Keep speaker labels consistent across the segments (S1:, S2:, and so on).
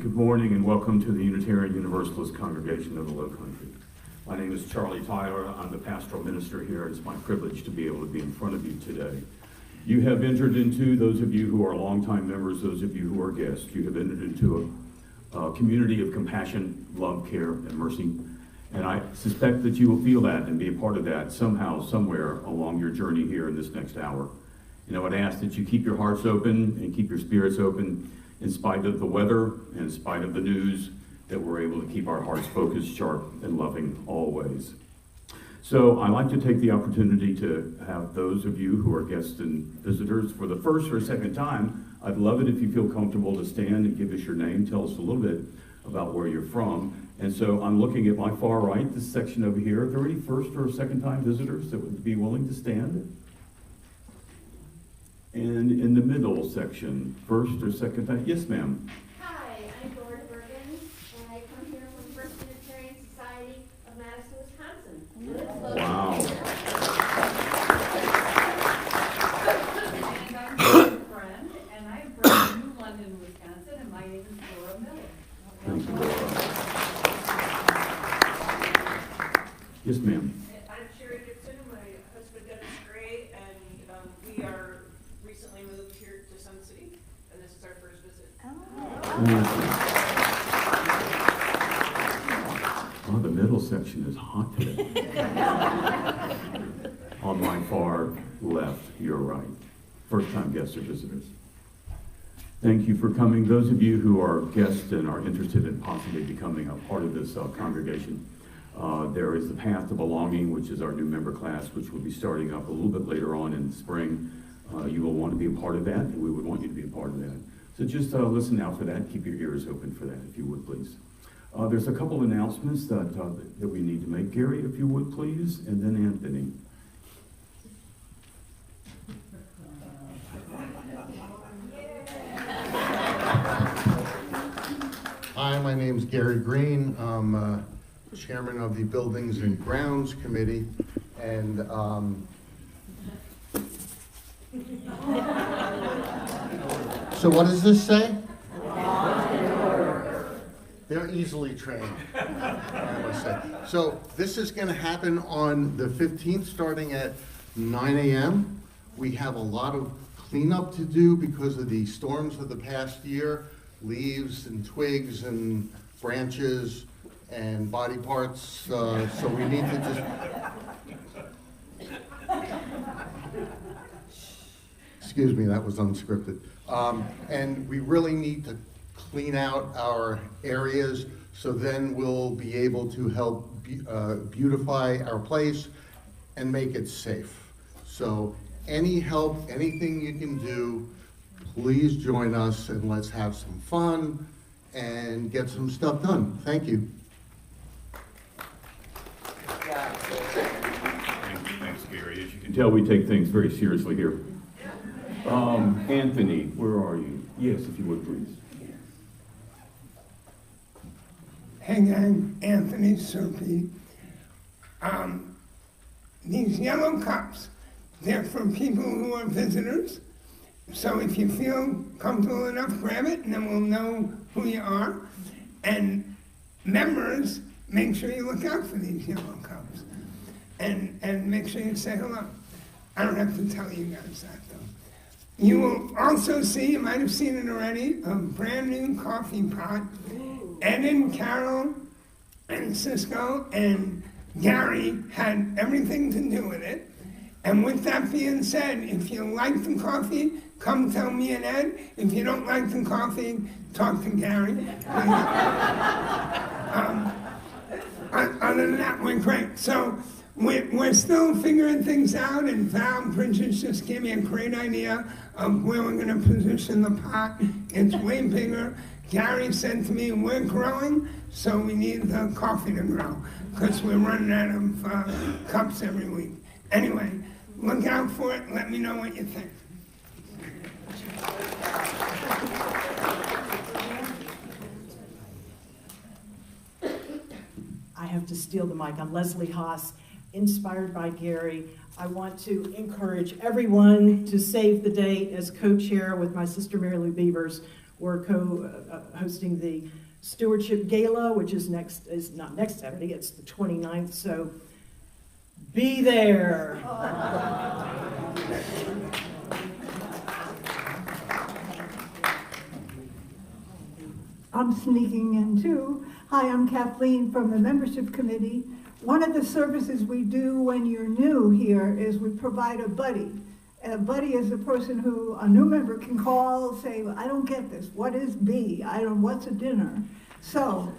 S1: Good morning and welcome to the Unitarian Universalist Congregation of the Low Country. My name is Charlie Tyler. I'm the pastoral minister here. It's my privilege to be able to be in front of you today. You have entered into, those of you who are longtime members, those of you who are guests, you have entered into a community of compassion, love, care, and mercy. And I suspect that you will feel that and be a part of that somehow, somewhere along your journey here in this next hour. And I would ask that you keep your hearts open and keep your spirits open in spite of the weather and in spite of the news, that we're able to keep our hearts focused, sharp, and loving always. So I'd like to take the opportunity to have those of you who are guests and visitors for the first or second time, I'd love it if you feel comfortable to stand and give us your name, tell us a little bit about where you're from. And so I'm looking at my far right, this section over here. Are there any first or second time visitors that would be willing to stand? And in the middle section, first or second time? Yes, ma'am.
S2: Hi, I'm Dora Bergen, and I come here from First Unitarian Society of Madison, Wisconsin.
S1: Wow.
S3: And I'm a friend, and I'm from New London, Wisconsin, and my name is Dora Miller.
S1: Thank you, Dora. Yes, ma'am.
S4: I'm Sherry Gibson, and my husband Dennis Gray, and we are recently moved here to Sun City, and this is our first visit.
S1: Oh, the middle section is hot today. On my far left, your right. First time guests or visitors. Thank you for coming. Those of you who are guests and are interested in possibly becoming a part of this congregation, there is the Path to Belonging, which is our new member class, which will be starting up a little bit later on in the spring. You will want to be a part of that, and we would want you to be a part of that. So just listen out for that. Keep your ears open for that, if you would, please. There's a couple announcements that we need to make. Gary, if you would, please, and then Anthony.
S5: Hi, my name's Gary Green. I'm chairman of the Buildings and Grounds Committee, and so what does this say? They're easily trained, I must say. So this is going to happen on the 15th, starting at 9 a.m. We have a lot of cleanup to do because of the storms of the past year, leaves and twigs and branches and body parts, so we need to just... Excuse me, that was unscripted. And we really need to clean out our areas, so then we'll be able to help beautify our place and make it safe. So any help, anything you can do, please join us and let's have some fun and get some stuff done. Thank you.
S1: Thanks, Gary. As you can tell, we take things very seriously here. Anthony, where are you? Yes, if you would, please.
S6: Hey gang, Anthony Soupy. These yellow cups, they're for people who are visitors. So if you feel comfortable enough, grab it, and then we'll know who you are. And members, make sure you look out for these yellow cups. And make sure you say hello. I don't have to tell you guys that, though. You will also see, you might have seen it already, a brand new coffee pot. Ed and Carol and Cisco and Gary had everything to do with it. And with that being said, if you like the coffee, come tell me and Ed. If you don't like the coffee, talk to Gary. Other than that, we're great. So we're still figuring things out, and Val Bridges just gave me a great idea of where we're going to position the pot. It's way bigger. Gary said to me, we're growing, so we need the coffee to grow, because we're running out of cups every week. Anyway, look out for it. Let me know what you think.
S7: I have to steal the mic. I'm Leslie Haas, inspired by Gary. I want to encourage everyone to save the date as co-chair with my sister Mary Lou Beavers. We're hosting the Stewardship Gala, which is not next Saturday, it's the 29th, so be there.
S8: I'm sneaking in too. Hi, I'm Kathleen from the Membership Committee. One of the services we do when you're new here is we provide a buddy. And a buddy is a person who a new member can call, say, I don't get this. What is B? What's a dinner? So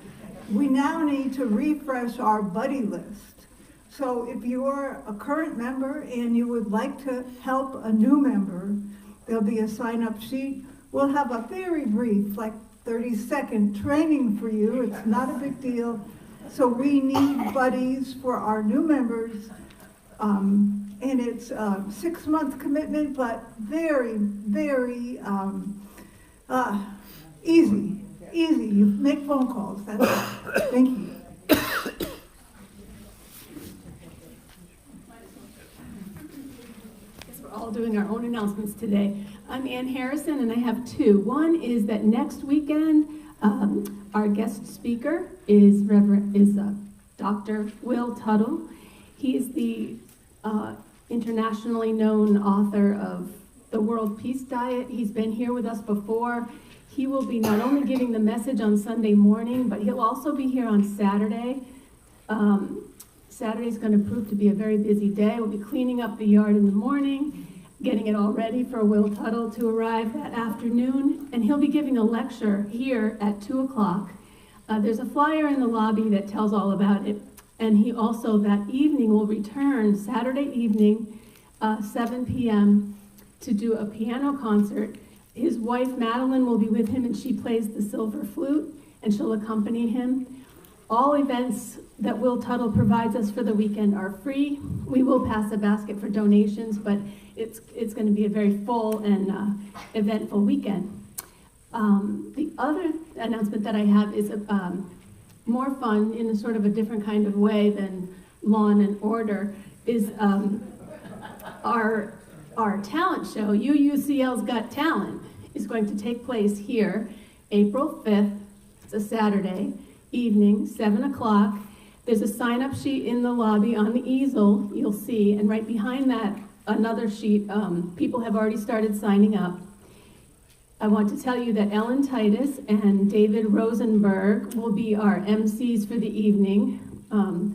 S8: we now need to refresh our buddy list. So if you're a current member and you would like to help a new member, there'll be a sign-up sheet. We'll have a very brief, like 30-second training for you. It's not a big deal. So we need buddies for our new members. And it's a 6-month commitment, but very, very easy. Easy. You make phone calls. That's it. Thank you.
S9: We're all doing our own announcements today. I'm Ann Harrison, and I have two. One is that next weekend, our guest speaker is Dr. Will Tuttle. He is the internationally known author of The World Peace Diet. He's been here with us before. He will be not only giving the message on Sunday morning, but he'll also be here on Saturday. Saturday's going to prove to be a very busy day. We'll be cleaning up the yard in the morning, getting it all ready for Will Tuttle to arrive that afternoon, and he'll be giving a lecture here at 2 o'clock. There's a flyer in the lobby that tells all about it, and he also that evening will return Saturday evening, 7 p.m. to do a piano concert. His wife Madeline will be with him, and she plays the silver flute, and she'll accompany him. All events that Will Tuttle provides us for the weekend are free. We will pass a basket for donations, but it's going to be a very full and eventful weekend. The other announcement that I have is more fun in a sort of a different kind of way than lawn and order, is our talent show, UUCL's Got Talent, is going to take place here April 5th. It's a Saturday evening, 7 o'clock. There's a sign-up sheet in the lobby on the easel, you'll see, and right behind that, another sheet. People have already started signing up. I want to tell you that Ellen Titus and David Rosenberg will be our MCs for the evening,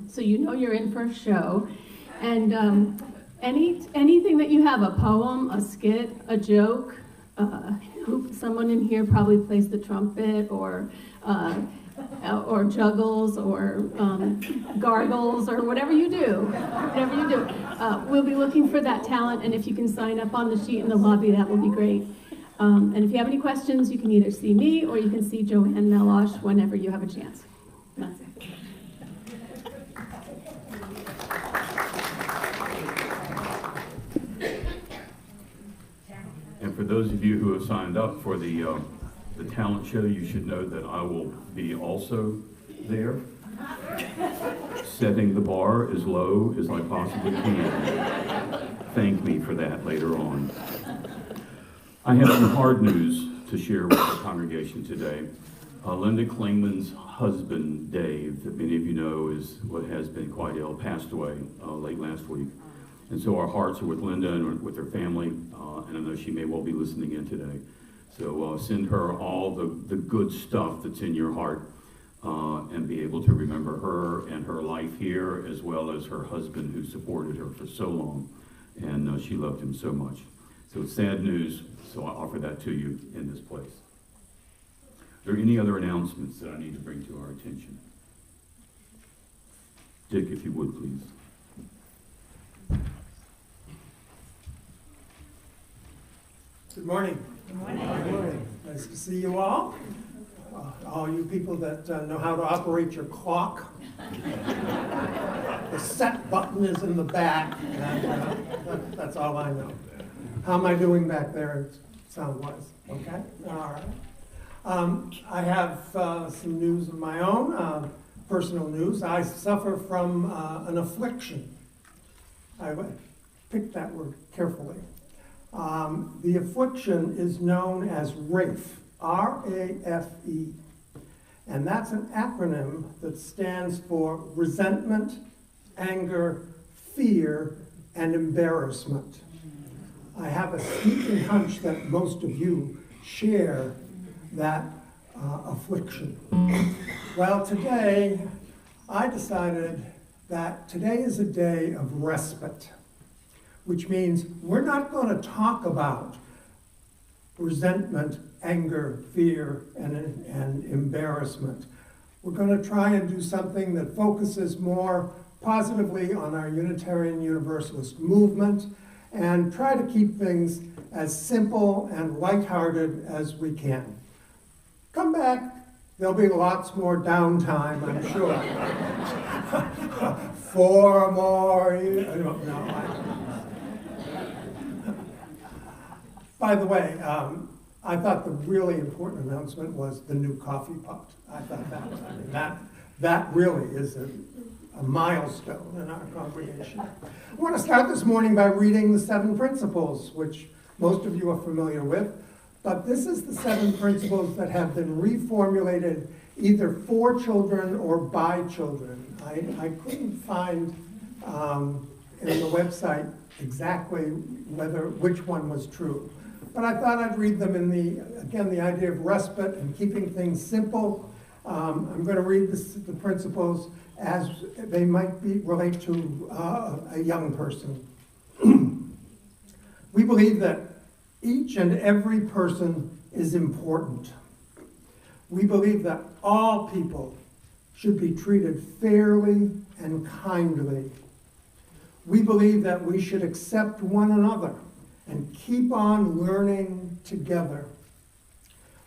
S9: so you know you're in for a show. And anything that you have, a poem, a skit, a joke, someone in here probably plays the trumpet or juggles or gargles or whatever you do, we'll be looking for that talent, and if you can sign up on the sheet in the lobby, that will be great. And if you have any questions, you can either see me or you can see Joanne Melosh whenever you have a chance. That's it.
S1: And for those of you who have signed up for the talent show, you should know that I will be also there, setting the bar as low as I possibly can. Thank me for that later on. I have some hard news to share with the congregation today. Linda Klingman's husband, Dave, that many of you know has been quite ill, passed away late last week. And so our hearts are with Linda and with her family, and I know she may well be listening in today. So send her all the good stuff that's in your heart, and be able to remember her and her life here, as well as her husband who supported her for so long, and she loved him so much. So it's sad news, so I offer that to you in this place. Are there any other announcements that I need to bring to our attention? Dick, if you would, please.
S10: Good morning. Good morning. Nice to see you all. All you people that know how to operate your clock. The set button is in the back. That's all I know. How am I doing back there sound-wise? Okay? All right. I have some news of my own, personal news. I suffer from an affliction. I picked that word carefully. The affliction is known as RAFE, RAFE. And that's an acronym that stands for resentment, anger, fear, and embarrassment. I have a sneaking hunch that most of you share that affliction. Well, today, I decided that today is a day of respite, which means we're not going to talk about resentment, anger, fear, and embarrassment. We're going to try and do something that focuses more positively on our Unitarian Universalist movement and try to keep things as simple and lighthearted as we can. Come back. There'll be lots more downtime, I'm sure. 4 more years. I don't know. By the way, I thought the really important announcement was the new coffee pot. I thought that was, that really is a milestone in our congregation. I want to start this morning by reading the 7 principles, which most of you are familiar with. But this is the 7 principles that have been reformulated either for children or by children. I couldn't find in the website exactly which one was true. But I thought I'd read them in the idea of respite and keeping things simple. I'm going to read the principles as they might relate to a young person. We believe that each and every person is important. We believe that all people should be treated fairly and kindly. We believe that we should accept one another and keep on learning together.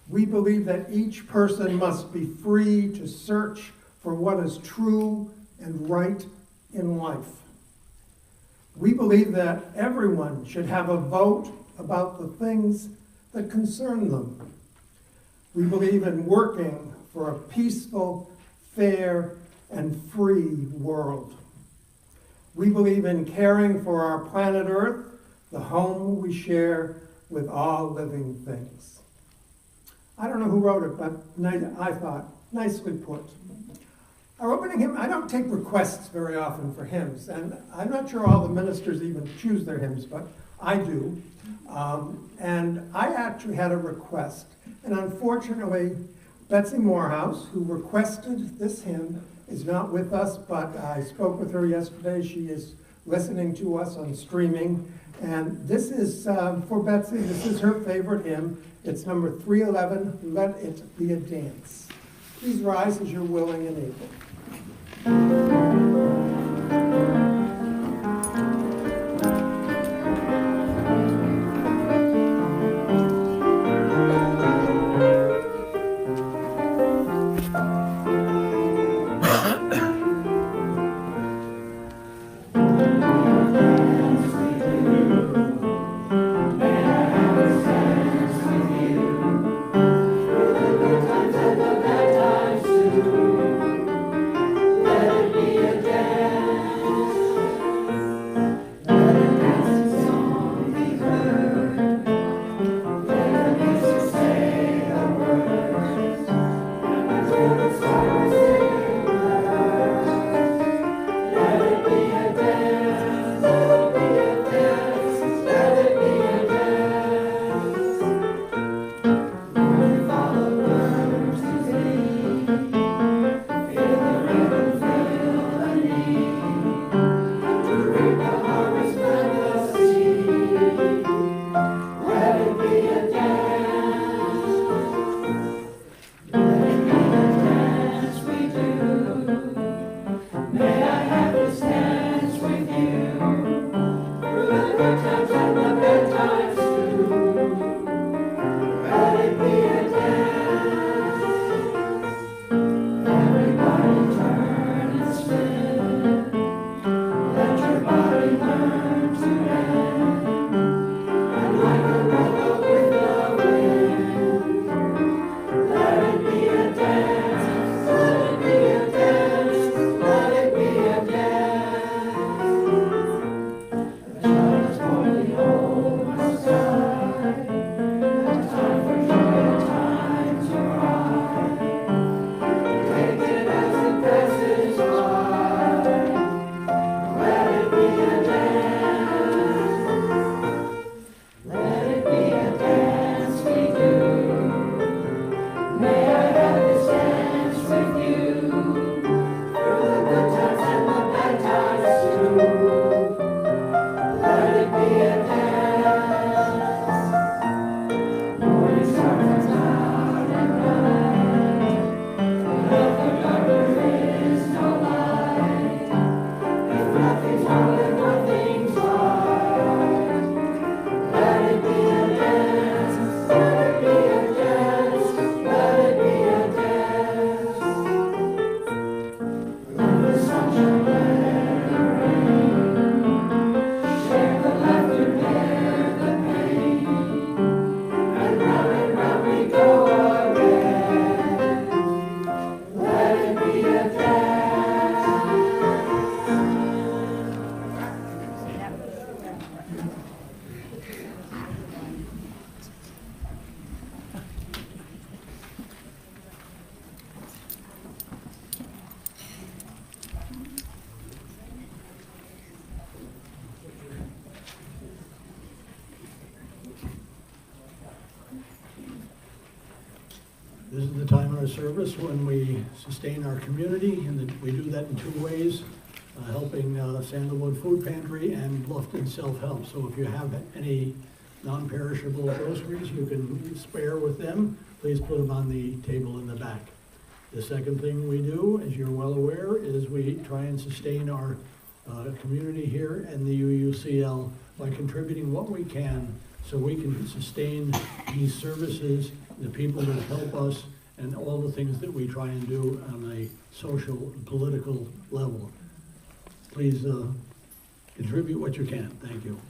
S10: We believe that each person must be free to search for what is true and right in life. We believe that everyone should have a vote about the things that concern them. We believe in working for a peaceful, fair, and free world. We believe in caring for our planet Earth, the home we share with all living things. I don't know who wrote it, but I thought, nicely put. Our opening hymn, I don't take requests very often for hymns, and I'm not sure all the ministers even choose their hymns, but I do. And I actually had a request, and unfortunately, Betsy Morehouse, who requested this hymn, is not with us, but I spoke with her yesterday. She is listening to us on streaming, and this is for Betsy. This is her favorite hymn. It's number 311, Let It Be a Dance. Please rise as you're willing and able.
S11: Let it This is the time in our service when we sustain our community, and we do that in two ways, helping Sandalwood Food Pantry and Bluffton Self-Help. So if you have any non-perishable groceries you can spare with them, please put them on the table in the back. The second thing we do, as you're well aware, is we try and sustain our community here and the UUCL by contributing what we can so we can sustain these services, the people that help us, and all the things that we try and do on a social and political level. Please contribute what you can. Thank you.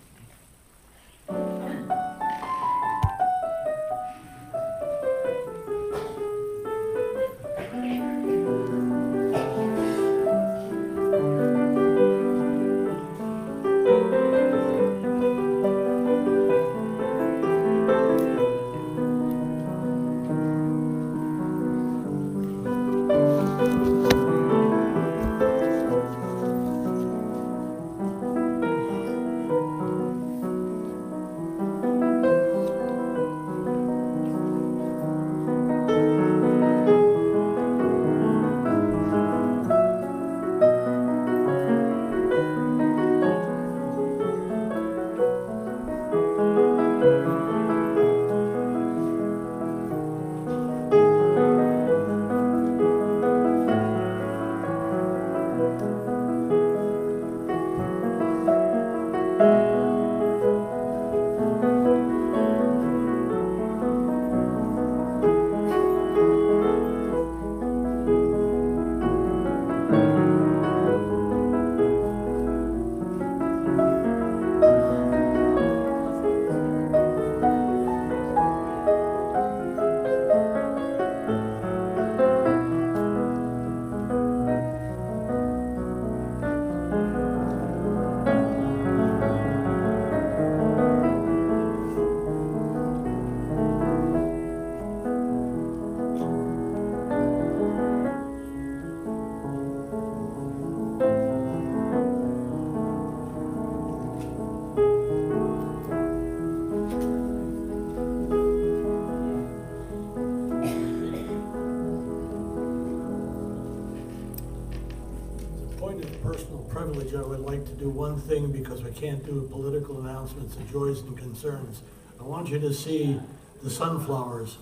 S11: Privilege, I would like to do one thing because we can't do political announcements of joys and concerns. I want you to see the sunflowers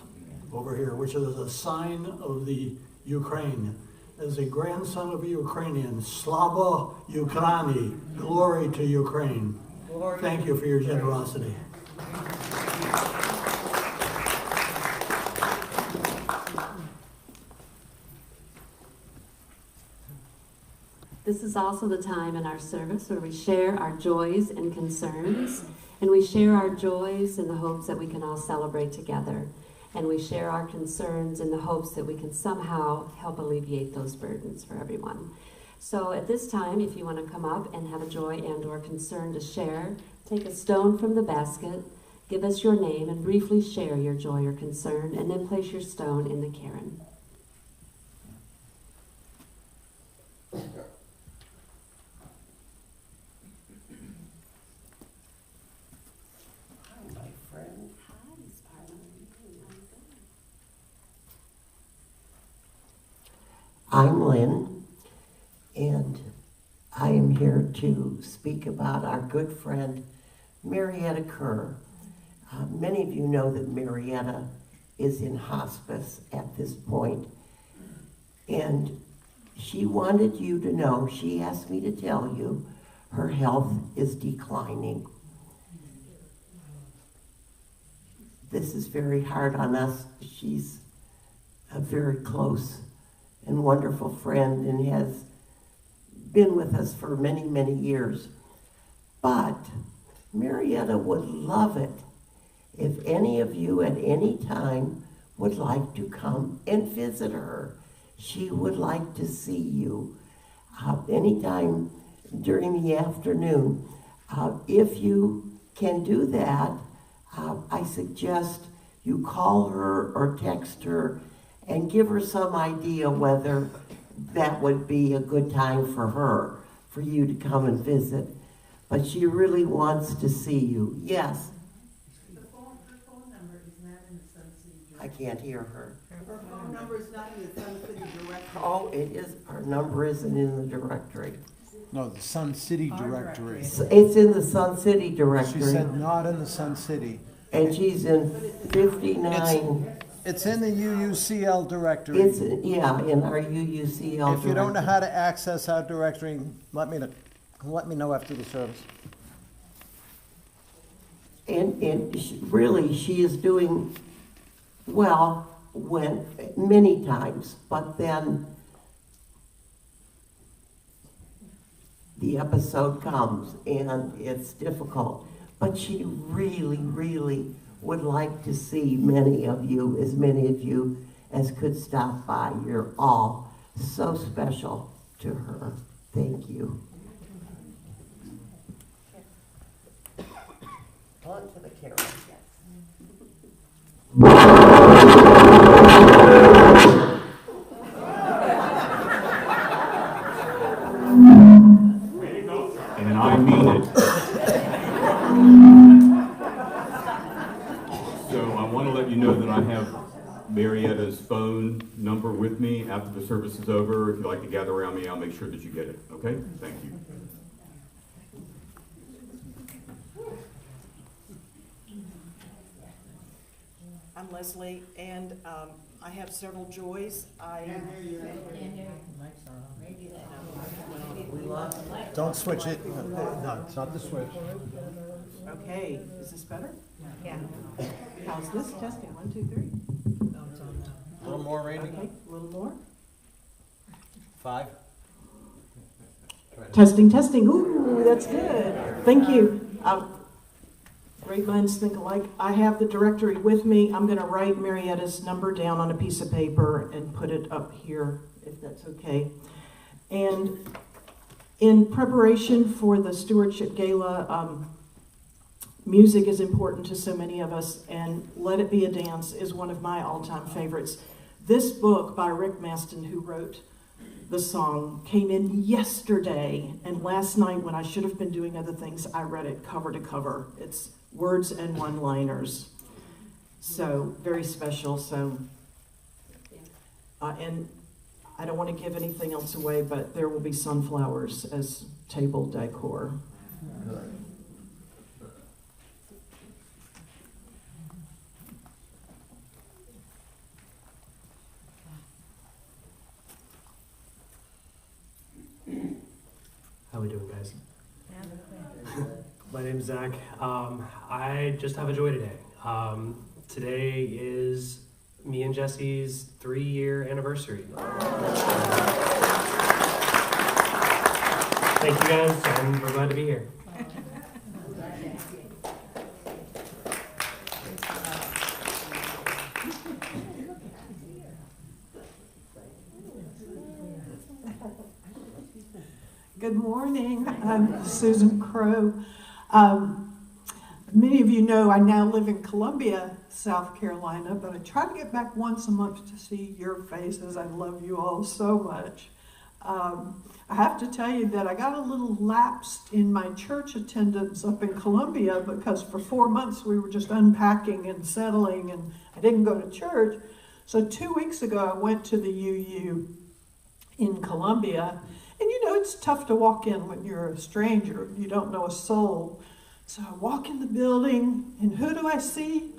S11: over here, which is a sign of the Ukraine. As a grandson of a Ukrainian, Slava Ukraini, glory to Ukraine. Glory. Thank you for your generosity.
S12: This is also the time in our service where we share our joys and concerns, and we share our joys in the hopes that we can all celebrate together, and we share our concerns in the hopes that we can somehow help alleviate those burdens for everyone. So at this time, if you want to come up and have a joy and or concern to share, take a stone from the basket, give us your name, and briefly share your joy or concern, and then place your stone in the cairn.
S13: I'm Lynn, and I am here to speak about our good friend, Marietta Kerr. Many of you know that Marietta is in hospice at this point, and she wanted you to know, she asked me to tell you, her health is declining. This is very hard on us. She's a very close and wonderful friend and has been with us for many, many years. But Marietta would love it if any of you at any time would like to come and visit her. She would like to see you anytime during the afternoon. If you can do that, I suggest you call her or text her and give her some idea whether that would be a good time for her, for you to come and visit. But she really wants to see you. Yes?
S3: Her phone number is not in the Sun City
S13: I can't hear her.
S8: Her phone number is not in the Sun City directory.
S13: Oh, it is, our number isn't in the directory.
S14: No, the Sun City directory.
S13: It's in the Sun City
S14: She
S13: directory,
S14: said not in the Sun City.
S13: and she's in 59.
S14: It's in the UUCL directory.
S13: It's, yeah, in our UUCL
S14: If you don't know
S13: directory.
S14: how to access our directory, let me know after the service.
S13: And really, she is doing well many times, but then the episode comes and it's difficult. But she really, really would like to see many of you as could stop by. You're all so special to her. Thank you. On to the camera.
S1: And I mean it. So I want to let you know that I have Marietta's phone number with me after the service is over. If you'd like to gather around me, I'll make sure that you get it, okay? Thank you.
S7: I'm Leslie, and I have several joys.
S14: Don't switch it. No, it's not the switch.
S7: Okay, is this better? Yeah. How's this? Testing, 1, 2, 3.
S14: A little more, Randy?
S7: Okay, a little more.
S14: 5.
S7: Testing, testing. Ooh, that's good. Thank you. Great minds think alike. I have the directory with me. I'm going to write Marietta's number down on a piece of paper and put it up here, if that's okay. And in preparation for the Stewardship Gala, music is important to so many of us, and Let It Be a Dance is one of my all-time favorites. This book by Rick Maston, who wrote the song, came in yesterday, and last night when I should have been doing other things, I read it cover to cover. It's words and one-liners. So, very special. So, and I don't want to give anything else away, but there will be sunflowers as table decor.
S15: How we doing, guys? My name's Zach. I just have a joy today. Today is me and Jesse's 3-year anniversary. Thank you guys, and we're glad to be here.
S8: Good morning, I'm Susan Crow. Many of you know I now live in Columbia, South Carolina, but I try to get back once a month to see your faces. I love you all so much. I have to tell you that I got a little lapsed in my church attendance up in Columbia because for 4 months we were just unpacking and settling and I didn't go to church. So 2 weeks ago I went to the UU in Columbia. And you know, it's tough to walk in when you're a stranger. You don't know a soul. So I walk in the building, and who do I see?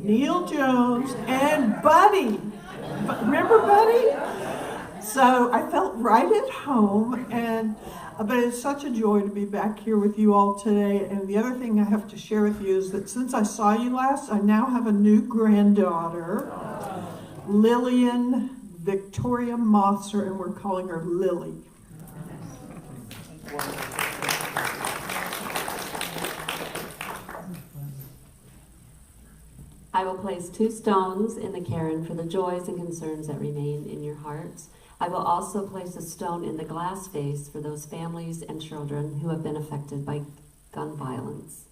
S8: Neil Jones and Buddy. Remember Buddy? So I felt right at home, but it's such a joy to be back here with you all today. And the other thing I have to share with you is that since I saw you last, I now have a new granddaughter, Lillian Victoria Mosser, and we're calling her Lily.
S12: I will place 2 stones in the cairn for the joys and concerns that remain in your hearts. I will also place a stone in the glass vase for those families and children who have been affected by gun violence.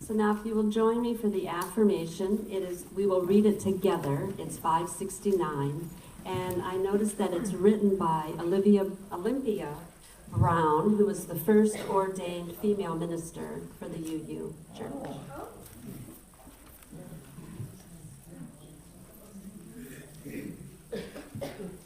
S12: So now if you will join me for the affirmation, we will read it together. It's 569. And I noticed that it's written by Olympia Brown, who was the first ordained female minister for the UU Church.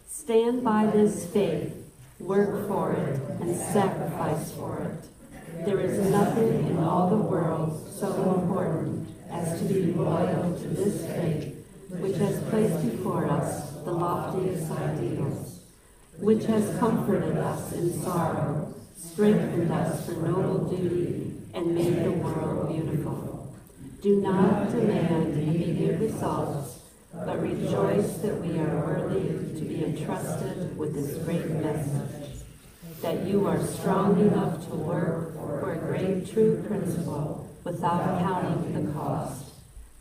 S12: Stand by this faith, work for it, and sacrifice for it. There is nothing in all the world so important as to be loyal to this faith, which has placed before us the loftiest ideals, which has comforted us in sorrow, strengthened us for noble duty, and made the world beautiful. Do not demand immediate results, but rejoice that we are worthy to be entrusted with this great message, that you are strong enough to work for a great true principle without counting the cost.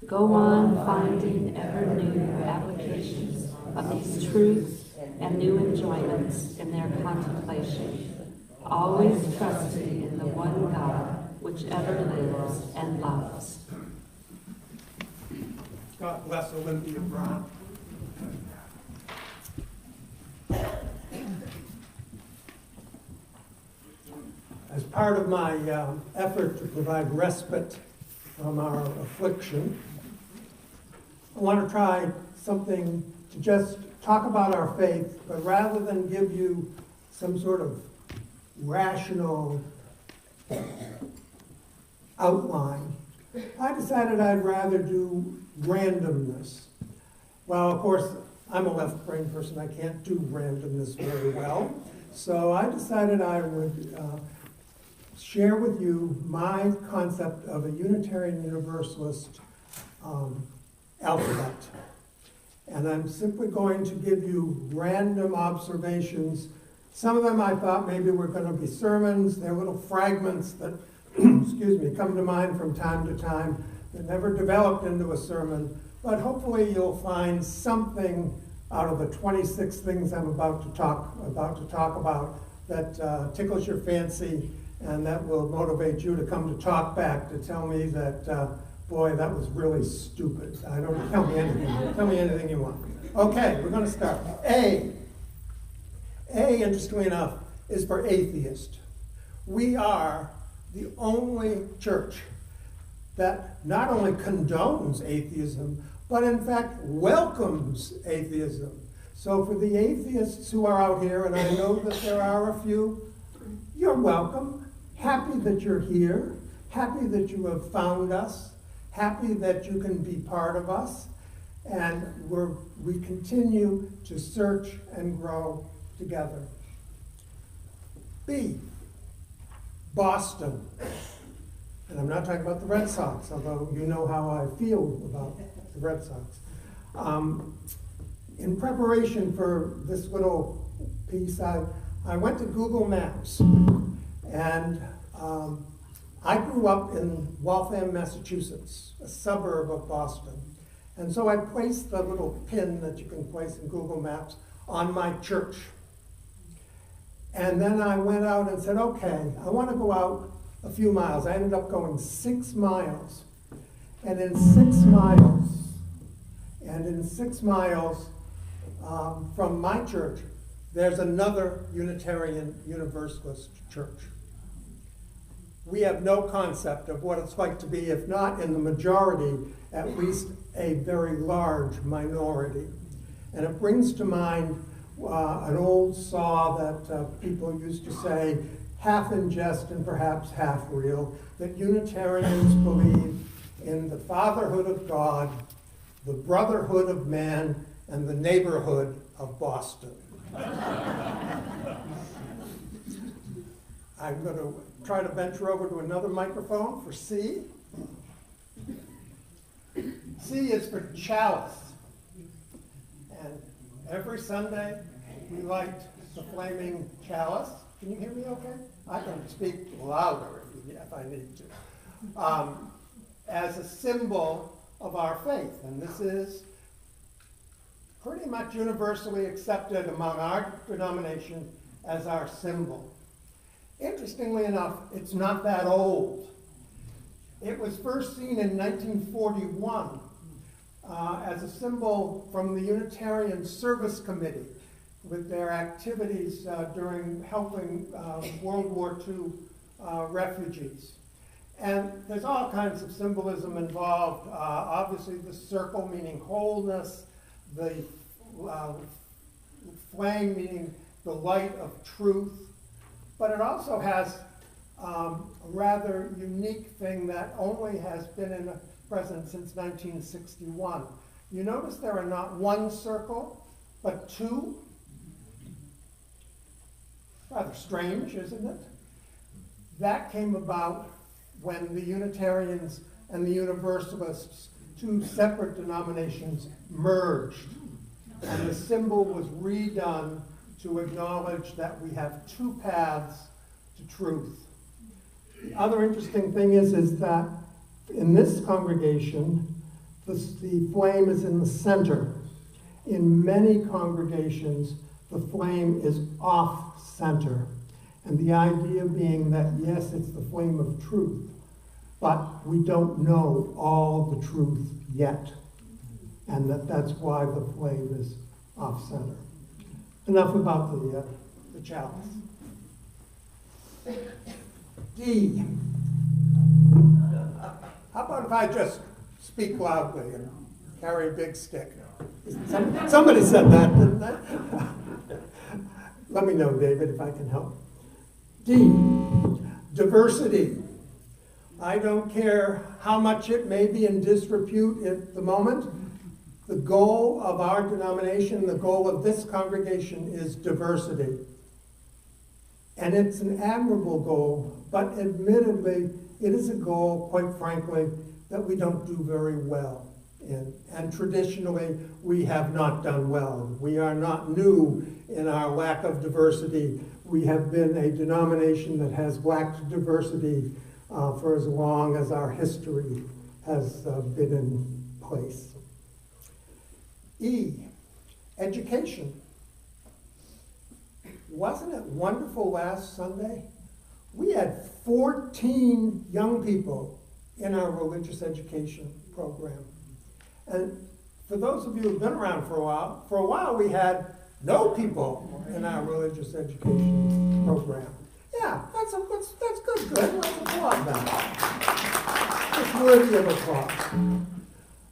S12: Go on finding ever new applications of these truths and new enjoyments in their contemplation, always trusting in the one God which ever lives and loves.
S10: God bless Olympia Brown. As part of my effort to provide respite from our affliction, I want to try something to just talk about our faith, but rather than give you some sort of rational outline, I decided I'd rather do randomness. Well, of course, I'm a left-brain person. I can't do randomness very well. So I decided I would share with you my concept of a Unitarian Universalist alphabet. And I'm simply going to give you random observations. Some of them I thought maybe were going to be sermons. They're little fragments that, excuse me, come to mind from time to time that never developed into a sermon. But hopefully you'll find something out of the 26 things I'm about to talk about that tickles your fancy and that will motivate you to come to talk back to tell me that, boy, that was really stupid. I don't tell me anything. Tell me anything you want. Okay, we're going to start. A, interestingly enough, is for atheist. We are the only church that not only condones atheism, but in fact welcomes atheism. So for the atheists who are out here, and I know that there are a few, you're welcome. Happy that you're here. Happy that you have found us. Happy that you can be part of us. And we continue to search and grow together. B, Boston. And I'm not talking about the Red Sox, although you know how I feel about the Red Sox. In preparation for this little piece, I went to Google Maps, and I grew up in Waltham, Massachusetts, a suburb of Boston. And so I placed the little pin that you can place in Google Maps on my church. And then I went out and said, okay, I want to go out a few miles. I ended up going 6 miles. And in 6 miles from my church, there's another Unitarian Universalist church. We have no concept of what it's like to be, if not in the majority, at least a very large minority. And it brings to mind an old saw that people used to say, half in jest and perhaps half real, that Unitarians believe in the fatherhood of God, the brotherhood of man, and the neighborhood of Boston. I'm going to try to venture over to another microphone for C. C is for chalice. And every Sunday we light the flaming chalice. Can you hear me okay? I can speak louder if I need to. As a symbol of our faith. And this is pretty much universally accepted among our denomination as our symbol. Interestingly enough, it's not that old. It was first seen in 1941 as a symbol from the Unitarian Service Committee. with their activities during helping World War II refugees. And there's all kinds of symbolism involved. Obviously, the circle meaning wholeness, the flame meaning the light of truth, but it also has a rather unique thing that only has been present since 1961. You notice there are not one circle, but two. Rather strange, isn't it? That came about when the Unitarians and the Universalists, two separate denominations, merged. And the symbol was redone to acknowledge that we have two paths to truth. The other interesting thing is that in this congregation, the flame is in the center. In many congregations, the flame is off center. And the idea being that, yes, it's the flame of truth, but we don't know all the truth yet. And that's why the flame is off center. Enough about the chalice. D. How about if I just speak loudly and carry a big stick? Somebody said that, didn't they? Let me know, David, if I can help. D. Diversity. I don't care how much it may be in disrepute at the moment. The goal of our denomination, the goal of this congregation is diversity. And it's an admirable goal, but admittedly, it is a goal, quite frankly, that we don't do very well in. And traditionally, we have not done well. We are not new in our lack of diversity. We have been a denomination that has lacked diversity for as long as our history has been in place. E, education. Wasn't it wonderful last Sunday? We had 14 young people in our religious education program. And for those of you who've been around for a while we had no people in our religious education program. Yeah, that's good. Let's applaud that. It's worthy of applause.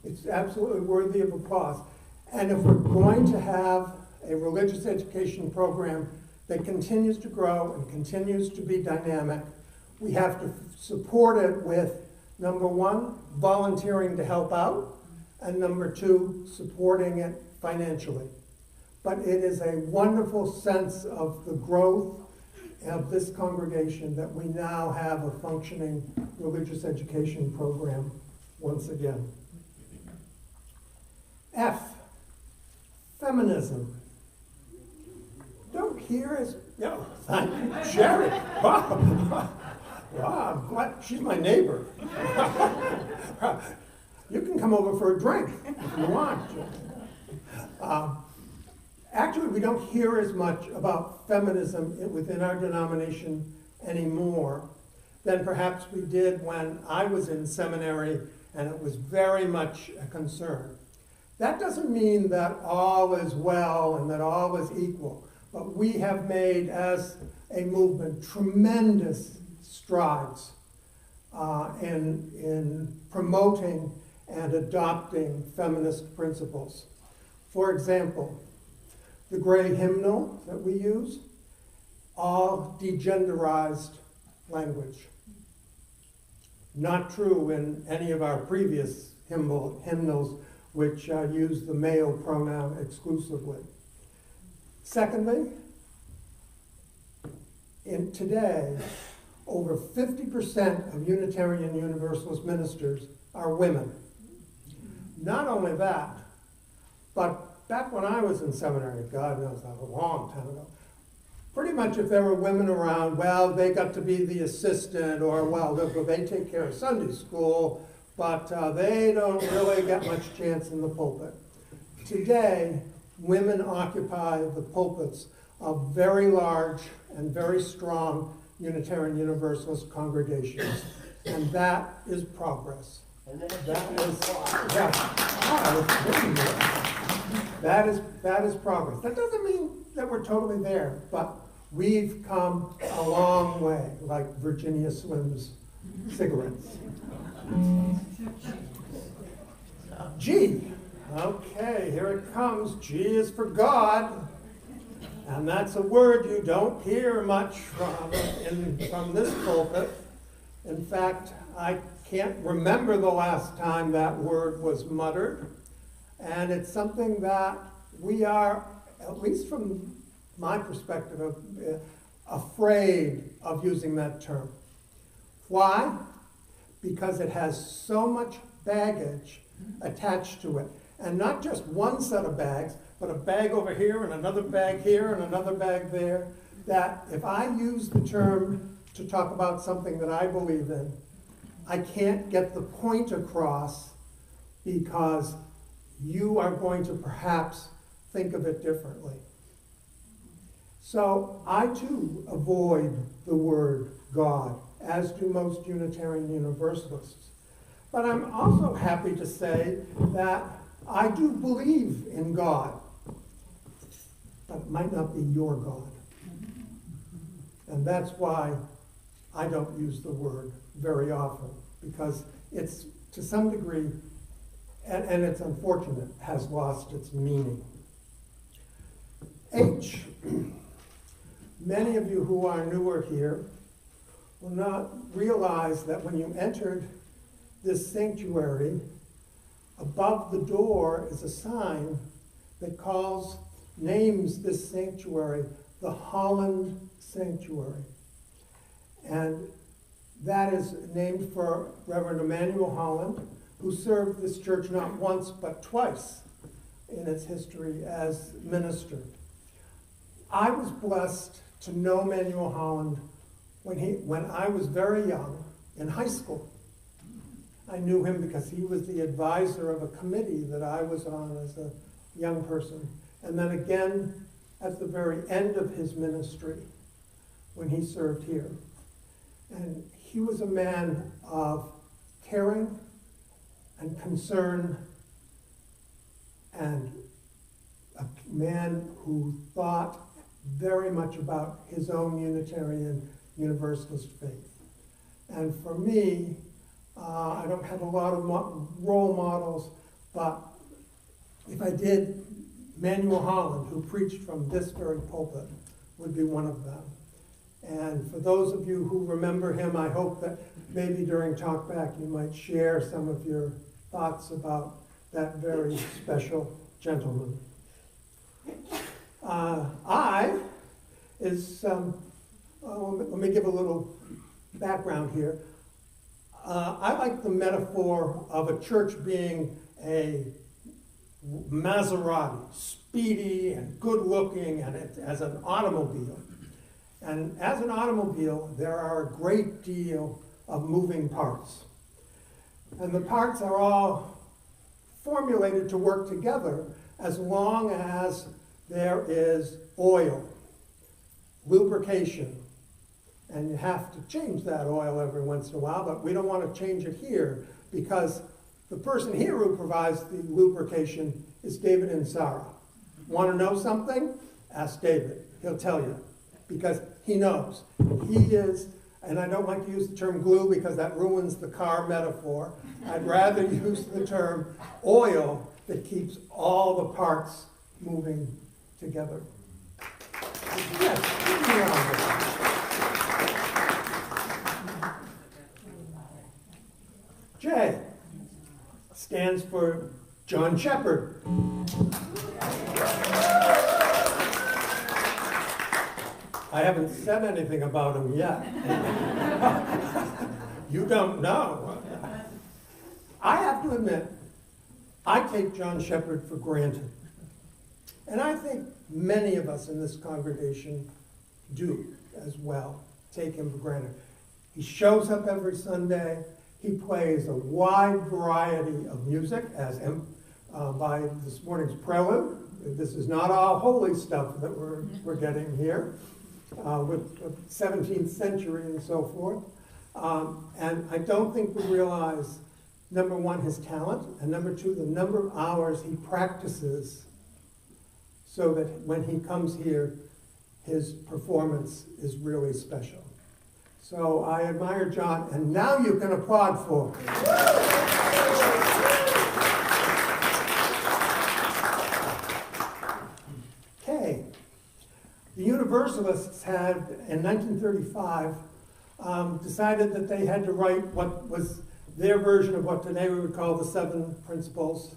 S10: It's absolutely worthy of applause. And if we're going to have a religious education program that continues to grow and continues to be dynamic, we have to support it with, number one, volunteering to help out, and number two, supporting it financially. But it is a wonderful sense of the growth of this congregation that we now have a functioning religious education program once again. F, feminism. Don't hear as, thank you, Sherry. Wow, I'm glad, she's my neighbor. You can come over for a drink if you want. Actually, we don't hear as much about feminism within our denomination anymore than perhaps we did when I was in seminary, and it was very much a concern. That doesn't mean that all is well and that all is equal, but we have made, as a movement, tremendous strides in promoting and adopting feminist principles. For example, the gray hymnal that we use, all degenderized language. Not true in any of our previous hymnals which use the male pronoun exclusively. Secondly, today, over 50% of Unitarian Universalist ministers are women. Not only that, but back when I was in seminary, God knows that was a long time ago, pretty much if there were women around, well, they got to be the assistant, or well, they take care of Sunday school, but they don't really get much chance in the pulpit. Today, women occupy the pulpits of very large and very strong Unitarian Universalist congregations, and that is progress. That is, yeah. That is progress. That doesn't mean that we're totally there, but we've come a long way, like Virginia Slim's cigarettes. G. Okay, here it comes. G is for God. And that's a word you don't hear much from this pulpit. In fact, I can't remember the last time that word was muttered. And it's something that we are, at least from my perspective, afraid of using that term. Why? Because it has so much baggage attached to it. And not just one set of bags, but a bag over here and another bag here and another bag there, that if I use the term to talk about something that I believe in, I can't get the point across because you are going to perhaps think of it differently. So I too avoid the word God, as do most Unitarian Universalists. But I'm also happy to say that I do believe in God, but it might not be your God. And that's why I don't use the word very often, because it's, to some degree, and it's unfortunate, has lost its meaning. H. Many of you who are newer here will not realize that when you entered this sanctuary, above the door is a sign that names this sanctuary the Holland Sanctuary. And that is named for Reverend Emmanuel Holland, who served this church not once but twice in its history as minister. I was blessed to know Emmanuel Holland when I was very young in high school. I knew him because he was the advisor of a committee that I was on as a young person. And then again, at the very end of his ministry, when he served here. And he was a man of caring and concern, and a man who thought very much about his own Unitarian Universalist faith. And for me, I don't have a lot of role models, but if I did, Emmanuel Holland, who preached from this very pulpit, would be one of them. And for those of you who remember him, I hope that maybe during talkback you might share some of your thoughts about that very special gentleman. Let me give a little background here. I like the metaphor of a church being a Maserati, speedy and good-looking, and as an automobile. And as an automobile, there are a great deal of moving parts. And the parts are all formulated to work together as long as there is oil, lubrication. And you have to change that oil every once in a while, but we don't want to change it here because the person here who provides the lubrication is David and Sarah. Want to know something? Ask David. He'll tell you because he knows. He is, and I don't like to use the term glue because that ruins the car metaphor. I'd rather use the term oil that keeps all the parts moving together. Yes, J stands for John Shepherd. I haven't said anything about him yet. You don't know. I have to admit, I take John Shepherd for granted. And I think many of us in this congregation do as well, take him for granted. He shows up every Sunday. He plays a wide variety of music, as by this morning's prelude. This is not all holy stuff that we're getting here, with 17th century and so forth. And I don't think we realize, number one, his talent, and number two, the number of hours he practices so that when he comes here, his performance is really special. So I admire John, and now you can applaud for him. Okay. The Universalists had, in 1935, decided that they had to write what was their version of what today we would call the Seven Principles,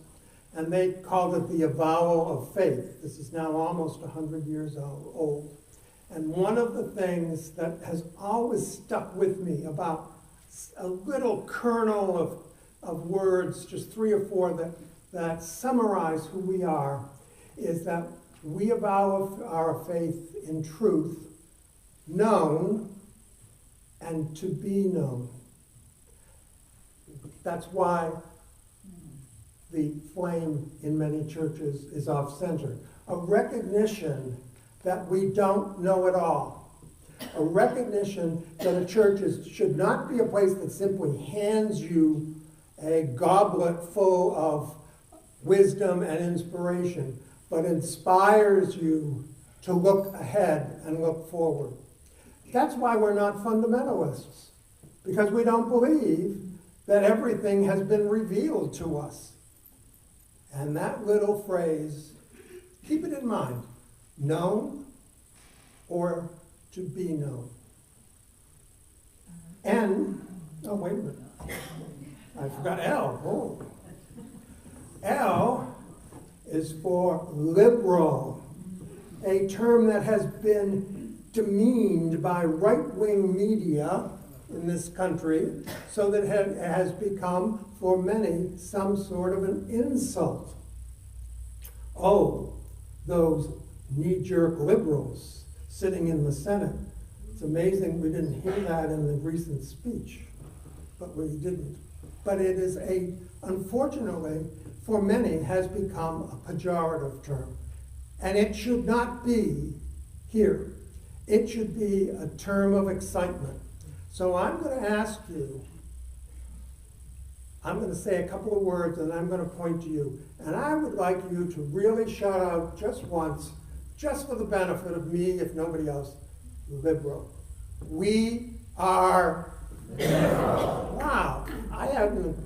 S10: and they called it the Avowal of Faith. This is now almost 100 years old. And one of the things that has always stuck with me about a little kernel of words, just 3 or 4 that summarize who we are, is that we avow our faith in truth, known, and to be known. That's why the flame in many churches is off-center. A recognition that we don't know it all. A recognition that a church should not be a place that simply hands you a goblet full of wisdom and inspiration, but inspires you to look ahead and look forward. That's why we're not fundamentalists, because we don't believe that everything has been revealed to us. And that little phrase, keep it in mind, known or to be known. And, oh, wait a minute. I forgot L. Oh. L is for liberal, a term that has been demeaned by right-wing media in this country, so that it has become, for many, some sort of an insult. Oh, those knee-jerk liberals sitting in the Senate. It's amazing we didn't hear that in the recent speech, but we didn't. But it is unfortunately, for many, has become a pejorative term. And it should not be here. It should be a term of excitement. So I'm going to ask you, I'm going to say a couple of words and I'm going to point to you. And I would like you to really shout out just once, just for the benefit of me, if nobody else, liberal. We are liberal. Wow. I hadn't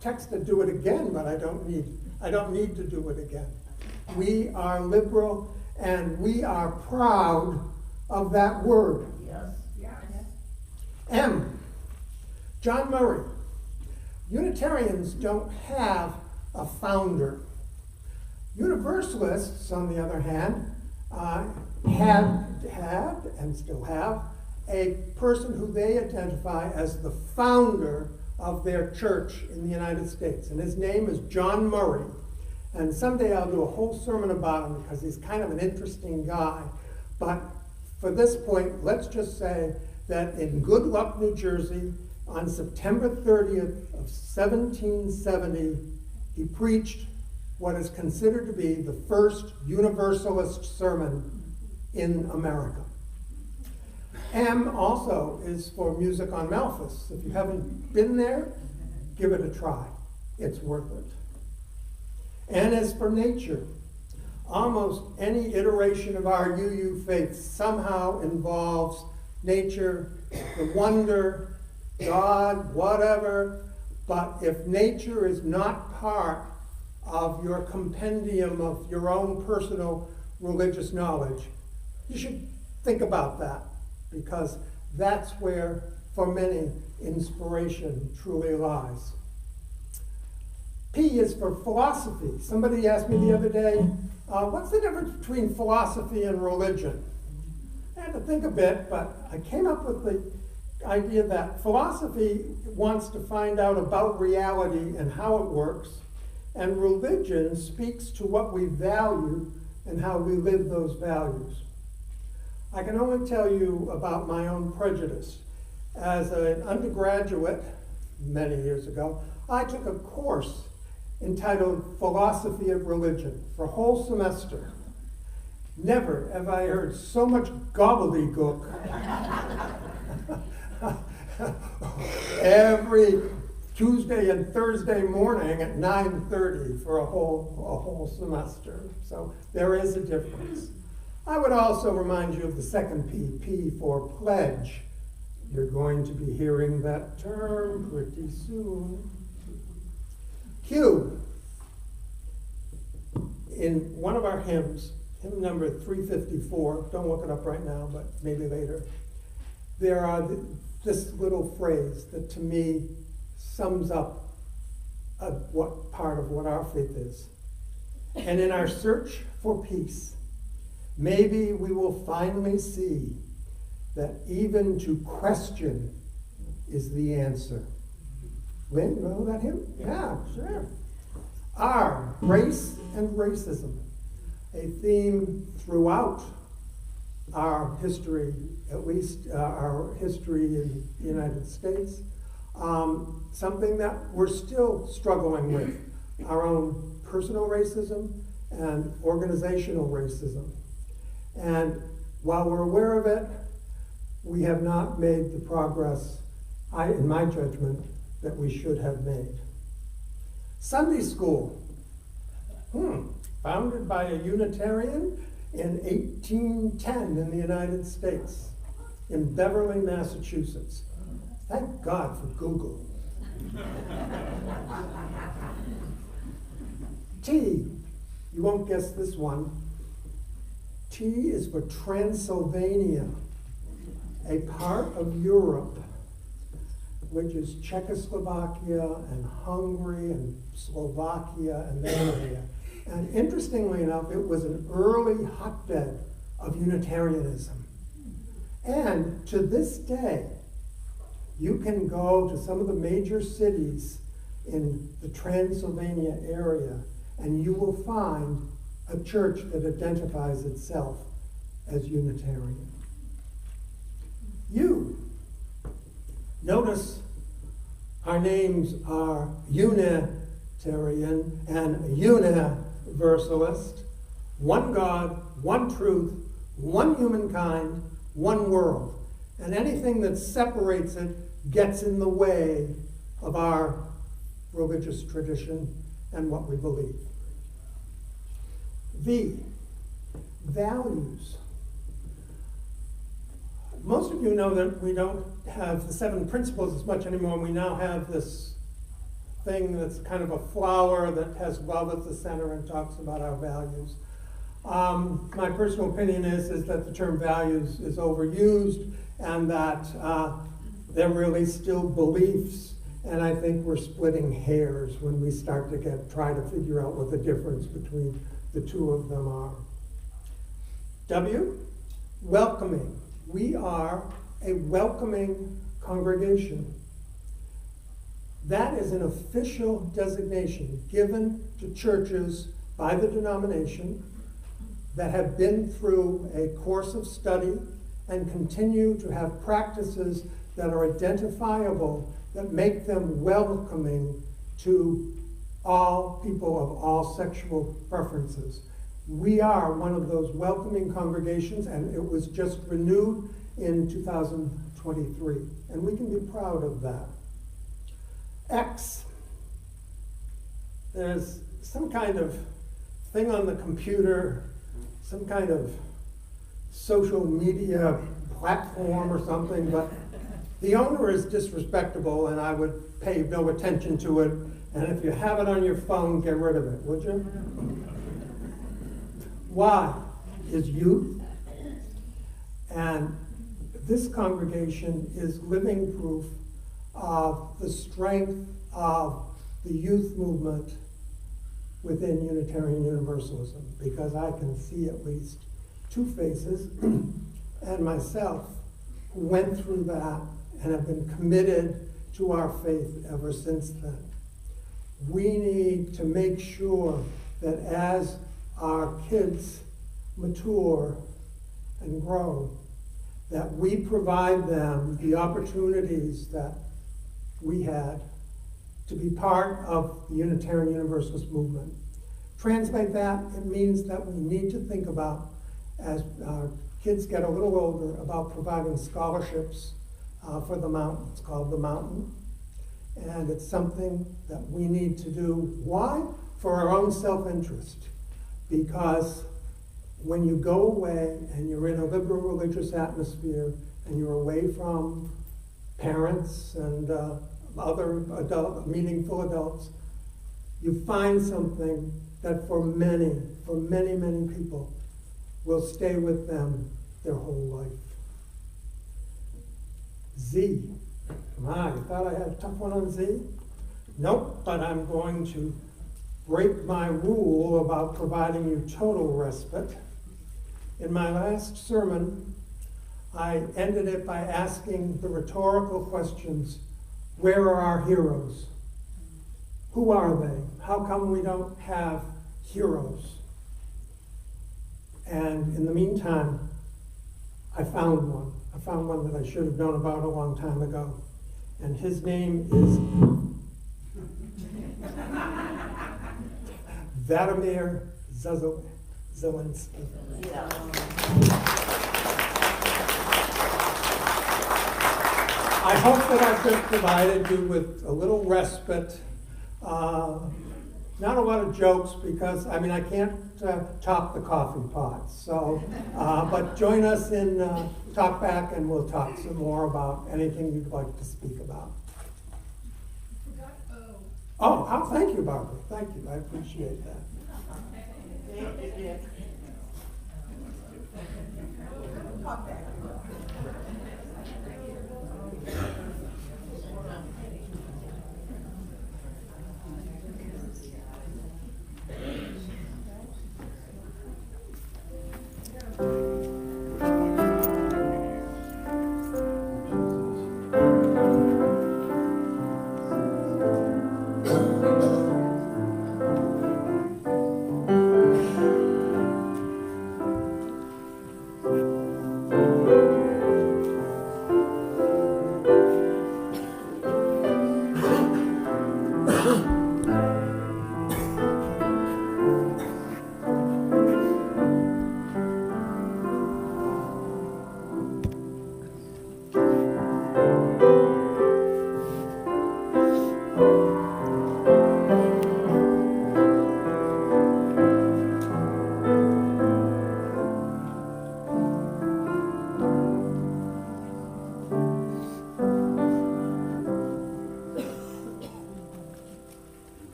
S10: texted do it again, but I don't need to do it again. We are liberal, and we are proud of that word.
S13: Yes.
S10: Yes. M. John Murray. Unitarians don't have a founder. Universalists, on the other hand, had and still have a person who they identify as the founder of their church in the United States. And his name is John Murray. And someday I'll do a whole sermon about him because he's kind of an interesting guy. But for this point, let's just say that in Good Luck, New Jersey, on September 30th of 1770, he preached what is considered to be the first Universalist sermon in America. M also is for Music on Malthus. If you haven't been there, give it a try. It's worth it. N is for nature. Almost any iteration of our UU faith somehow involves nature, the wonder, God, whatever. But if nature is not part of your compendium of your own personal religious knowledge, you should think about that, because that's where, for many, inspiration truly lies. P is for philosophy. Somebody asked me the other day, what's the difference between philosophy and religion? I had to think a bit, but I came up with the idea that philosophy wants to find out about reality and how it works, and religion speaks to what we value and how we live those values. I can only tell you about my own prejudice. As an undergraduate, many years ago, I took a course entitled Philosophy of Religion for a whole semester. Never have I heard so much gobbledygook. Every Tuesday and Thursday morning at 9:30 for a whole semester. So there is a difference. I would also remind you of the second P, P for pledge. You're going to be hearing that term pretty soon. Q. In one of our hymns, hymn number 354, don't look it up right now, but maybe later, there are this little phrase that to me sums up what part of what our faith is. And in our search for peace, maybe we will finally see that even to question is the answer. Lynn, you know that hymn? Yeah, sure. R, race and racism, a theme throughout our history, at least our history in the United States. Something that we're still struggling with, our own personal racism and organizational racism. And while we're aware of it, we have not made the progress, in my judgment, that we should have made. Sunday school, founded by a Unitarian in 1810 in the United States, in Beverly, Massachusetts. Thank God for Google. T, you won't guess this one. T is for Transylvania, a part of Europe, which is Czechoslovakia and Hungary and Slovakia and that area. And interestingly enough, it was an early hotbed of Unitarianism. And to this day, you can go to some of the major cities in the Transylvania area, and you will find a church that identifies itself as Unitarian. You. Notice our names are Unitarian and Universalist. One God, one truth, one humankind, one world. And anything that separates it gets in the way of our religious tradition and what we believe. V, values. Most of you know that we don't have the 7 principles as much anymore. We now have this thing that's kind of a flower that has love at the center and talks about our values. My personal opinion is that the term values is overused and that they're really still beliefs, and I think we're splitting hairs when we start to try to figure out what the difference between the two of them are. W, welcoming. We are a welcoming congregation. That is an official designation given to churches by the denomination that have been through a course of study and continue to have practices that are identifiable, that make them welcoming to all people of all sexual preferences. We are one of those welcoming congregations, and it was just renewed in 2023, and we can be proud of that. X, there's some kind of thing on the computer, some kind of social media platform or something, but the owner is disrespectful and I would pay no attention to it, and if you have it on your phone, get rid of it, would you? Y is youth, and this congregation is living proof of the strength of the youth movement within Unitarian Universalism, because I can see at least 2 faces and myself who went through that and have been committed to our faith ever since then. We need to make sure that as our kids mature and grow, that we provide them the opportunities that we had to be part of the Unitarian Universalist movement. Translate that, it means that we need to think about, as our kids get a little older, about providing scholarships for the mountain. It's called the Mountain. And it's something that we need to do. Why? For our own self-interest. Because when you go away and you're in a liberal religious atmosphere and you're away from parents and other meaningful adults, you find something that for many people will stay with them their whole life. Z. You thought I had a tough one on Z? Nope, but I'm going to break my rule about providing you total respite. In my last sermon, I ended it by asking the rhetorical questions, where are our heroes? Who are they? How come we don't have heroes? And in the meantime, I found one. I found one that I should have known about a long time ago. And his name is Vladimir Zelensky. I hope that I've just provided you with a little respite. Not a lot of jokes because, I can't top the coffee pot. So, but join us in Talk Back and we'll talk some more about anything you'd like to speak about. Oh, thank you, Barbara. Thank you. I appreciate that.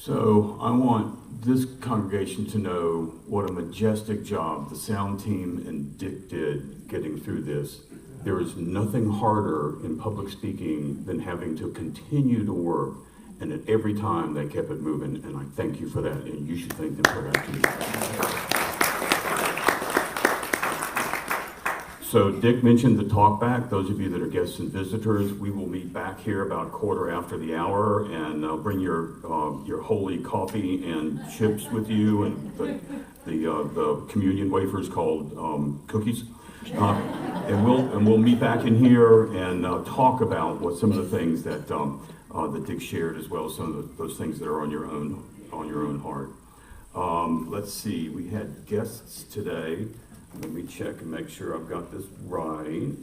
S1: So I want this congregation to know what a majestic job the sound team and Dick did getting through this. There is nothing harder in public speaking than having to continue to work, and at every time they kept it moving, and I thank you for that, and you should thank them for that too. So Dick mentioned the talk back. Those of you that are guests and visitors, we will meet back here about 1:15 and bring your holy coffee and chips with you, and the communion wafers called cookies. And we'll meet back in here and talk about what some of the things that that Dick shared, as well as some of those things that are on your own heart. Let's see. We had guests today. Let me check and make sure I've got this right.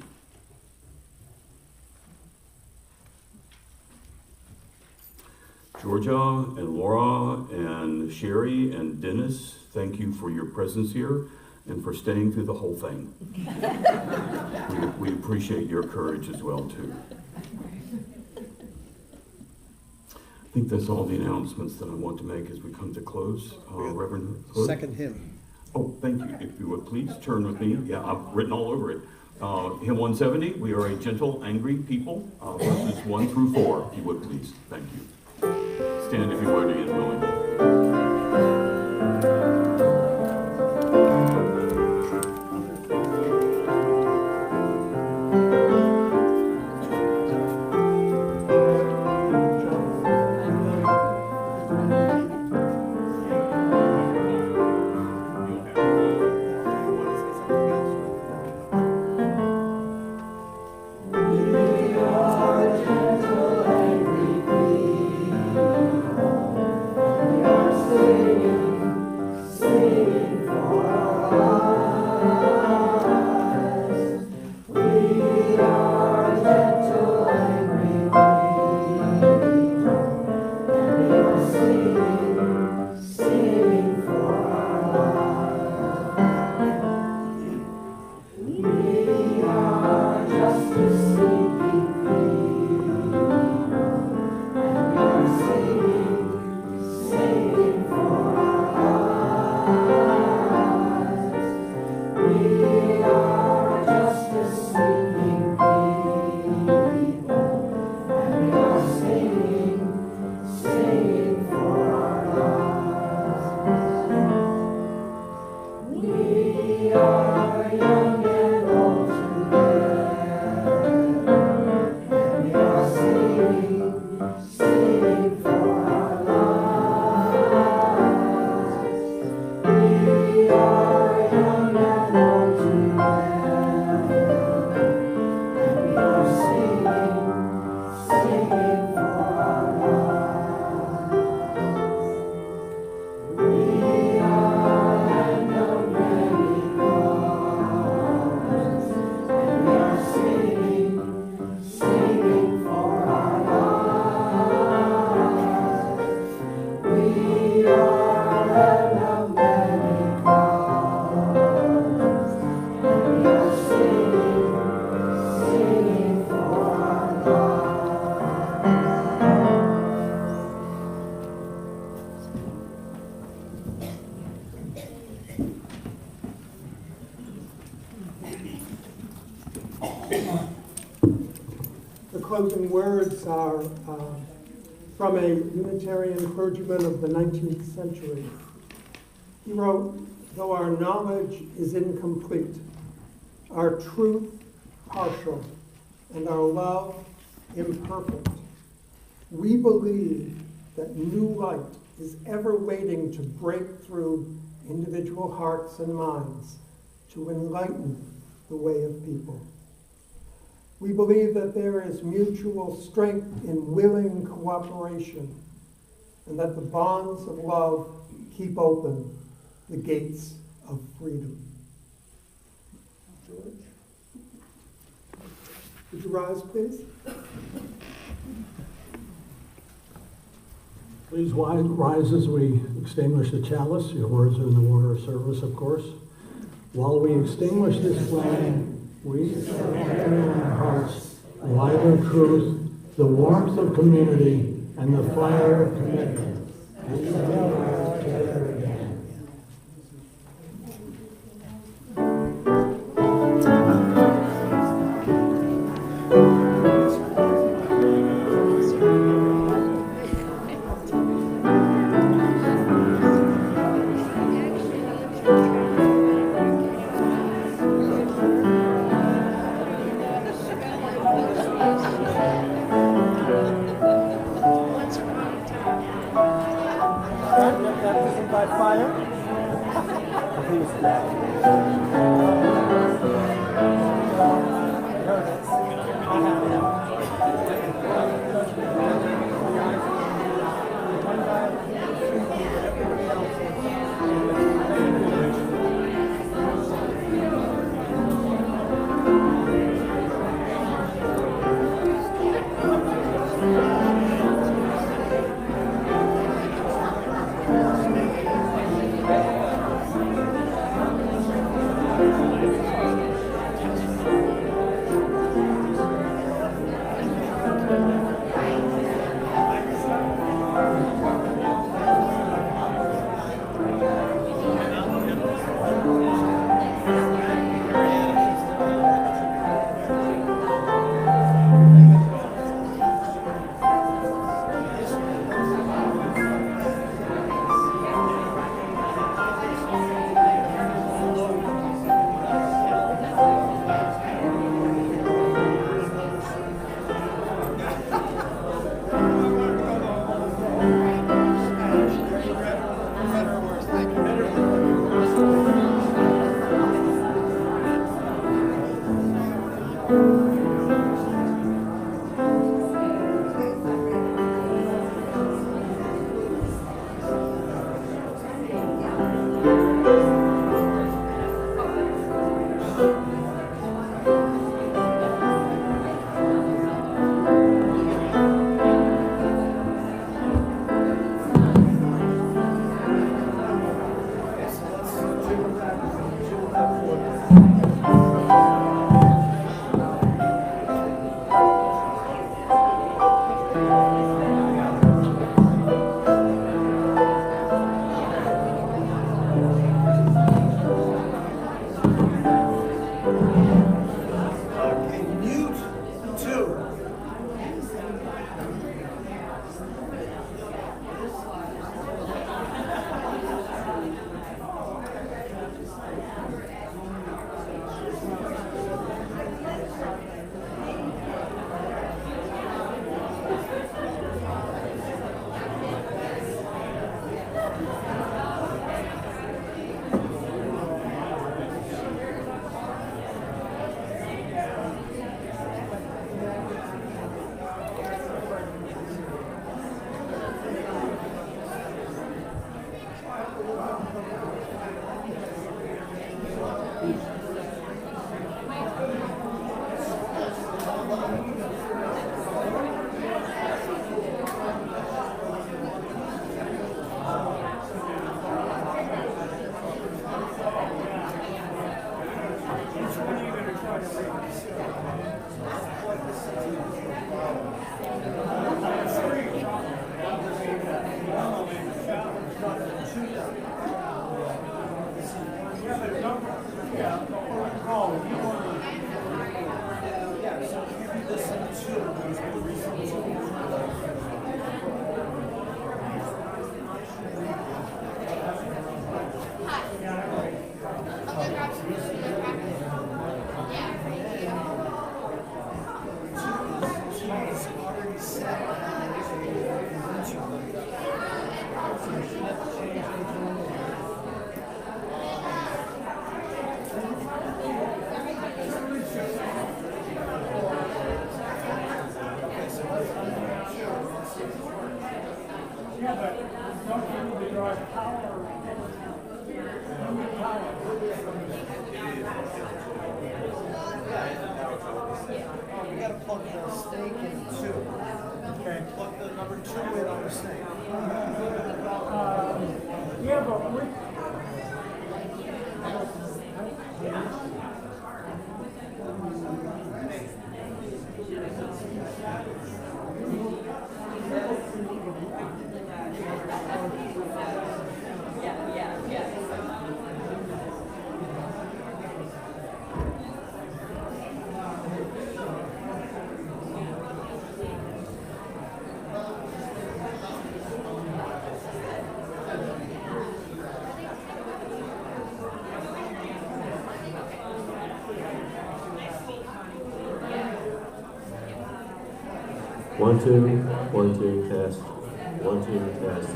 S1: Georgia and Laura and Sherry and Dennis, thank you for your presence here and for staying through the whole thing. We appreciate your courage as well, too. I think that's all the announcements that I want to make as we come to close. Reverend Hood?
S14: Second hymn.
S1: Oh, thank you. If you would please turn with me. Yeah, I've written all over it. Hymn 170, We Are a Gentle, Angry People, verses 1 through 4, if you would please. Thank you. Stand if you would and willing.
S16: We are gentle, angry people.
S10: closing words are from a Unitarian clergyman of the 19th century. He wrote, "Though our knowledge is incomplete, our truth partial, and our love imperfect, we believe that new light is ever waiting to break through individual hearts and minds to enlighten the way of people. We believe that there is mutual strength in willing cooperation, and that the bonds of love keep open the gates of freedom." George, would you rise, please?
S11: Please rise as we extinguish the chalice. Your words are in the order of service, of course. While we extinguish this flame, we strengthen in our hearts the light of truth, the warmth of community, and the fire of commitment. And until we are together again.
S14: By fire? You gotta plug the steak in too. Okay, plug the number 2 in on the steak.
S6: Yeah, but
S16: One, two, test. 1, 2, test.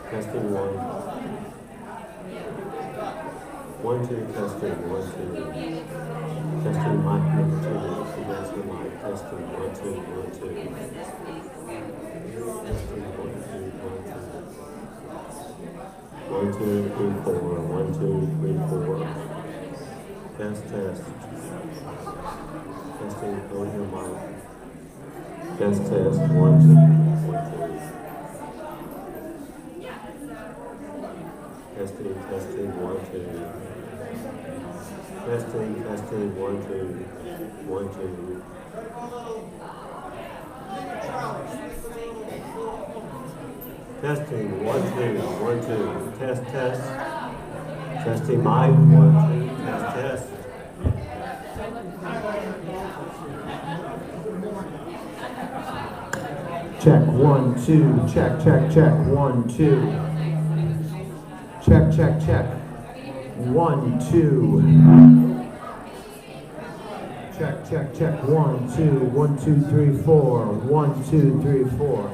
S16: Testing 1. 1, 2, testing 1, 2. Testing mic number 2. That's the mic. Testing 1, 2, 1, 2. Testing 1, 2, 1, 2. 1, 2, 3, 4. 1, 2, 3, 4. Test, test. Testing, go to your mic. Test, test. 1, 2, 1, 2. Testing, testing, 1, 2. Testing, testing, 1, 2. 1, 2. Testing, 1, 2, 1, 2. Test, test. Testing mic, 1, 2. Test, test.
S17: Check, 1, 2. Check, check, check. 1, 2. Check, check, check. 1, 2. Check, check, check. 1, 2. 1, 2, 3, 4. 1, 2, 3, 4.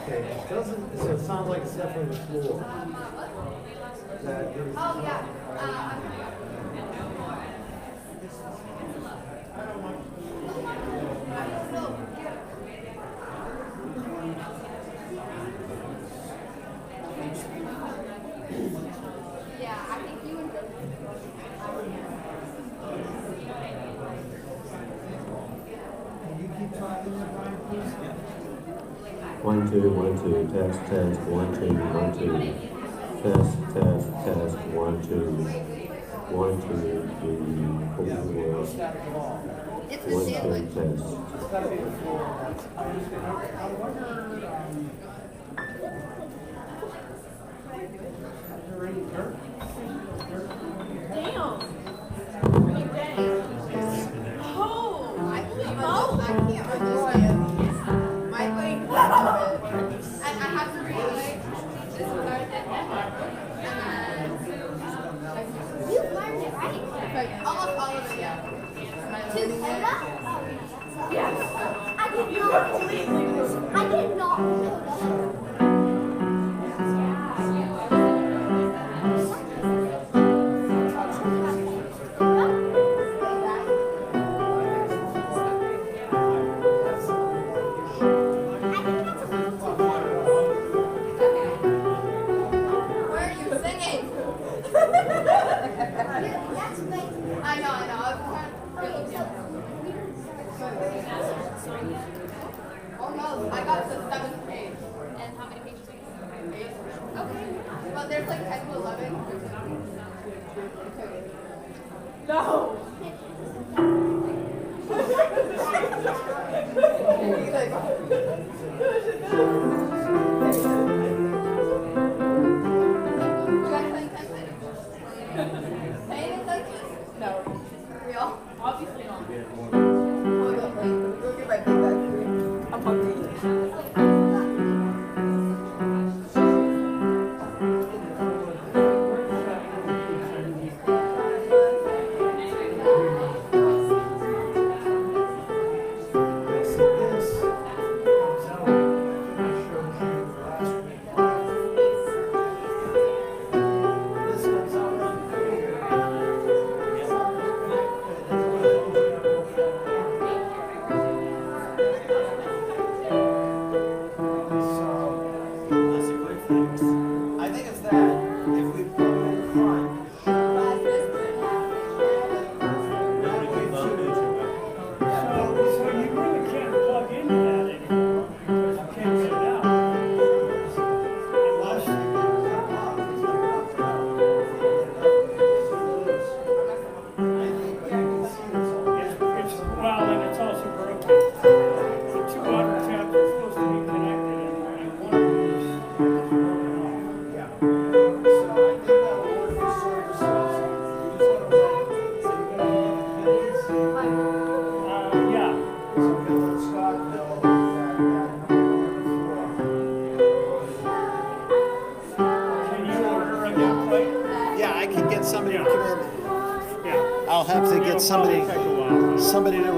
S14: Okay, it doesn't, so it sounds like it's definitely the floor. That is.
S2: Oh, yeah. Yeah, I think you and
S14: Can you keep talking there, Brian, please?
S16: 1, 2, 1, 2. Test, test. 1, 2, 1, 2. Test, test, test. 1, 2. 1, 2, 3, 4.
S2: It's
S16: 1, 2, test.
S14: It's gotta be the floor. I wonder,
S2: Damn. Oh, I can't understand. My brain and I have to read this part and you learned it right? Almost all of it, yeah. Yes. I did not believe you. I did not know that. Oh no, I got the 7th page. And how many pages? 8. Okay. But there's like 10 to 11. No! You guys playing Tetris? Paying attention? No. Real? Obviously not. We'll get right back to you. I'm hungry.
S14: I think it's that. If we put it in front.
S11: So you really can't plug into that anymore because you can't get it out. Unless well, and it's also broken. The two water taps are supposed to be connected and one of these is broken off.
S14: Yeah. So I think that will work for services. You just want to wait. So you're going to
S11: Yeah.
S14: So I'm going to let Scott know that
S11: Can you order a new plate?
S14: yeah, I can get somebody to come in.
S11: Yeah.
S14: I'll have to
S11: It'll
S14: get somebody
S11: probably take a while.
S14: to